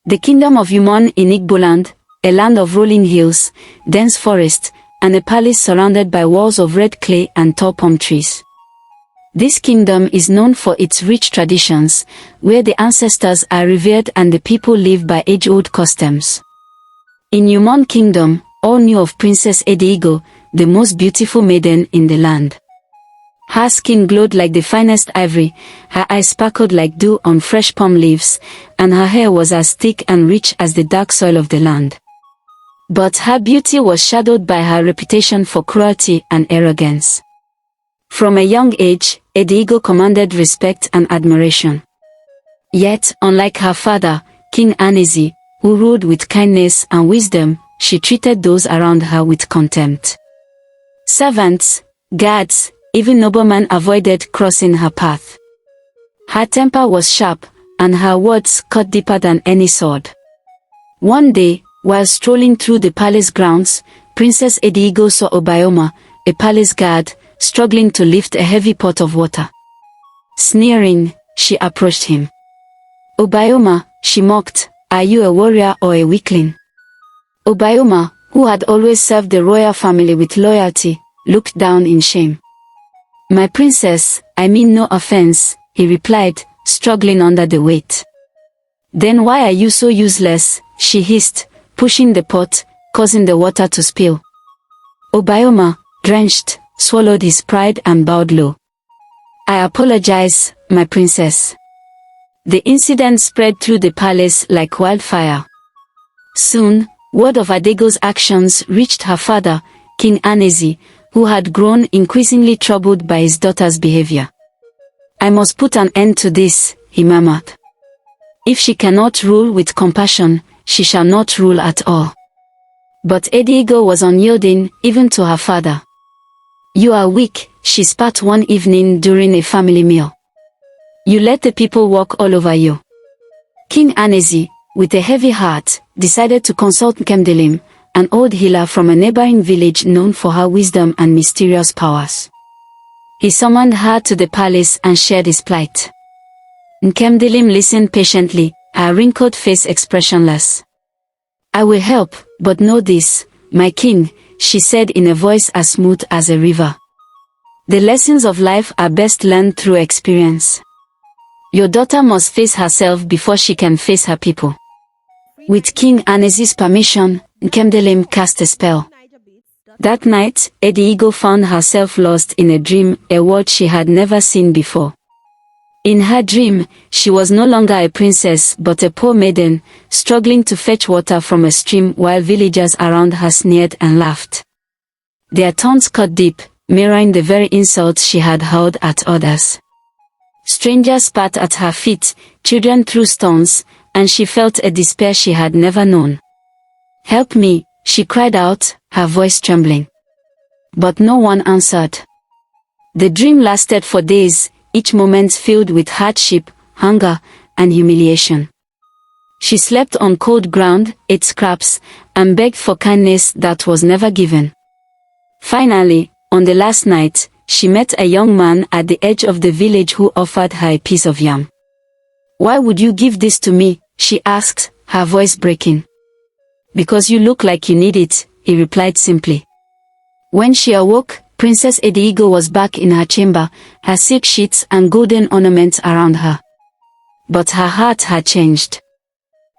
The kingdom of Umunne in Igbo land, a land of rolling hills, dense forest, and a palace surrounded by walls of red clay and tall palm trees. This kingdom is known for its rich traditions, where the ancestors are revered and the people live by age-old customs. In Umunne Kingdom, all knew of Princess Adaego, the most beautiful maiden in the land. Her skin glowed like the finest ivory, her eyes sparkled like dew on fresh palm leaves, and her hair was as thick and rich as the dark soil of the land. But her beauty was shadowed by her reputation for cruelty and arrogance. From a young age, Adaego commanded respect and admiration. Yet, unlike her father, King Anezi, who ruled with kindness and wisdom, she treated those around her with contempt. Servants, guards, even noblemen avoided crossing her path. Her temper was sharp, and her words cut deeper than any sword. One day, while strolling through the palace grounds, Princess Adaego saw Obioma, a palace guard, struggling to lift a heavy pot of water. Sneering, she approached him. "Obioma," she mocked, "are you a warrior or a weakling?" Obioma, who had always served the royal family with loyalty, looked down in shame. "My princess, I mean no offense," he replied, struggling under the weight. "Then why are you so useless?" she hissed, pushing the pot, causing the water to spill. Obioma, drenched, swallowed his pride and bowed low. "I apologize, my princess." The incident spread through the palace like wildfire. Soon, word of Adaego's actions reached her father, King Anezi, who had grown increasingly troubled by his daughter's behavior. "I must put an end to this," he murmured. "If she cannot rule with compassion, she shall not rule at all." But Adaego was unyielding, even to her father. "You are weak," she spat one evening during a family meal. "You let the people walk all over you." King Anezi, with a heavy heart, decided to consult Nkemdelim, an old healer from a neighboring village known for her wisdom and mysterious powers. He summoned her to the palace and shared his plight. Nkemdelim listened patiently, her wrinkled face expressionless. "I will help, but know this, my king," she said in a voice as smooth as a river. "The lessons of life are best learned through experience. Your daughter must face herself before she can face her people." With King Anezi's permission, Nkemdelim cast a spell. That night, Adaego found herself lost in a dream, a world she had never seen before. In her dream, she was no longer a princess but a poor maiden, struggling to fetch water from a stream while villagers around her sneered and laughed. Their taunts cut deep, mirroring the very insults she had hurled at others. Strangers spat at her feet, children threw stones, and she felt a despair she had never known. "Help me," she cried out, her voice trembling. But no one answered. The dream lasted for days, each moment filled with hardship, hunger, and humiliation. She slept on cold ground, ate scraps, and begged for kindness that was never given. Finally, on the last night, she met a young man at the edge of the village who offered her a piece of yam. "Why would you give this to me?" she asked, her voice breaking. "Because you look like you need it," he replied simply. When she awoke, Princess Adaego was back in her chamber, her silk sheets and golden ornaments around her. But her heart had changed.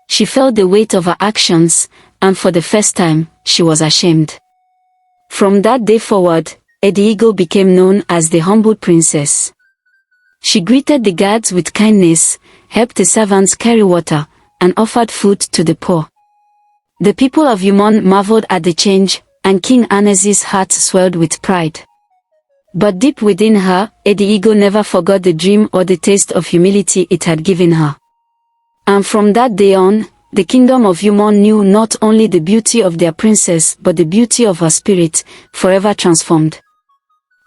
She felt the weight of her actions, and for the first time, she was ashamed. From that day forward, Adaego became known as the humble princess. She greeted the guards with kindness, helped the servants carry water, and offered food to the poor. The people of Umunne marveled at the change, and King Anezi's heart swelled with pride. But deep within her, Adaego never forgot the dream or the taste of humility it had given her. And from that day on, the kingdom of Umunne knew not only the beauty of their princess but the beauty of her spirit, forever transformed.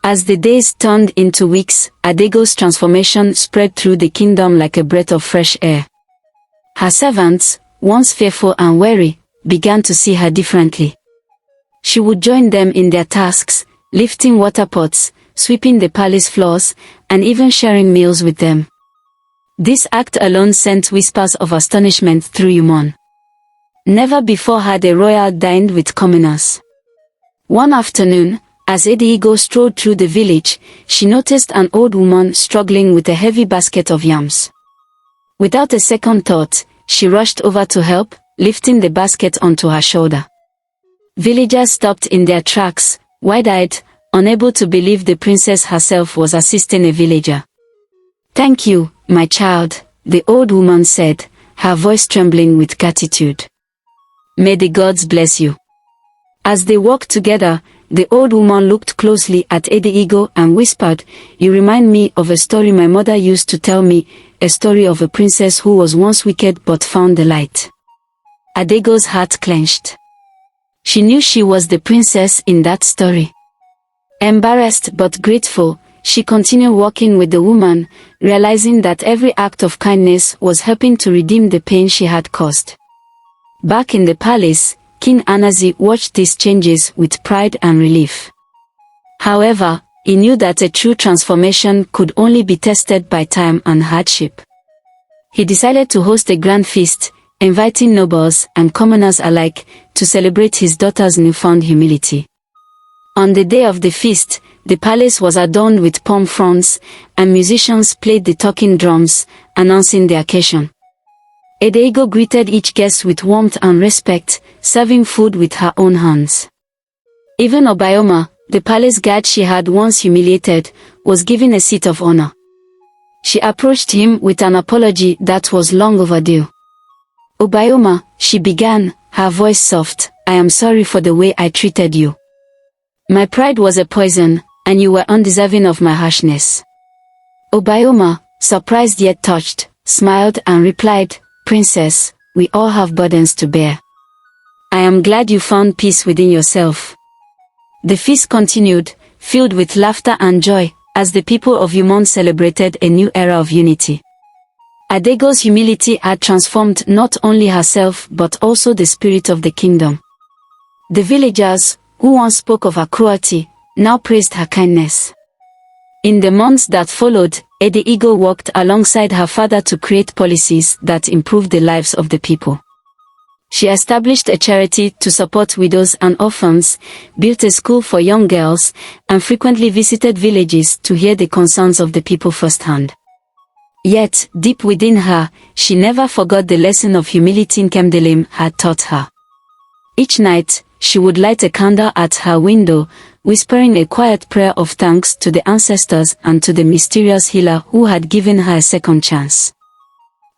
As the days turned into weeks, Adaego's transformation spread through the kingdom like a breath of fresh air. Her servants, once fearful and wary, began to see her differently. She would join them in their tasks, lifting water pots, sweeping the palace floors, and even sharing meals with them. This act alone sent whispers of astonishment through Umunne. Never before had a royal dined with commoners. One afternoon, as Adaego strolled through the village, she noticed an old woman struggling with a heavy basket of yams. Without a second thought, she rushed over to help, lifting the basket onto her shoulder. Villagers stopped in their tracks, wide-eyed, unable to believe the princess herself was assisting a villager. "Thank you, my child," the old woman said, her voice trembling with gratitude. "May the gods bless you." As they walked together, the old woman looked closely at Adaego and whispered, "You remind me of a story my mother used to tell me, a story of a princess who was once wicked but found the light." Adaego's heart clenched. She knew she was the princess in that story. Embarrassed but grateful, she continued walking with the woman, realizing that every act of kindness was helping to redeem the pain she had caused. Back in the palace, King Anazi watched these changes with pride and relief. However, he knew that a true transformation could only be tested by time and hardship. He decided to host a grand feast, inviting nobles and commoners alike to celebrate his daughter's newfound humility. On the day of the feast, the palace was adorned with palm fronds, and musicians played the talking drums, announcing the occasion. Adaego greeted each guest with warmth and respect, serving food with her own hands. Even Obioma, the palace guard she had once humiliated, was given a seat of honor. She approached him with an apology that was long overdue. "Obioma," she began, her voice soft, "I am sorry for the way I treated you. My pride was a poison, and you were undeserving of my harshness." Obioma, surprised yet touched, smiled and replied, "Princess, we all have burdens to bear. I am glad you found peace within yourself." The feast continued, filled with laughter and joy, as the people of Umunne celebrated a new era of unity. Adaego's humility had transformed not only herself but also the spirit of the kingdom. The villagers, who once spoke of her cruelty, now praised her kindness. In the months that followed, Adaego worked alongside her father to create policies that improved the lives of the people. She established a charity to support widows and orphans, built a school for young girls, and frequently visited villages to hear the concerns of the people firsthand. Yet, deep within her, she never forgot the lesson of humility Nkemdelim had taught her. Each night, she would light a candle at her window, whispering a quiet prayer of thanks to the ancestors and to the mysterious healer who had given her a second chance.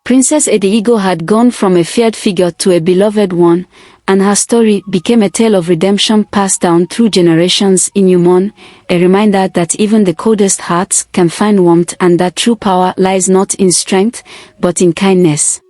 Princess Adaego had gone from a feared figure to a beloved one, and her story became a tale of redemption passed down through generations in Umunne, a reminder that even the coldest hearts can find warmth and that true power lies not in strength, but in kindness.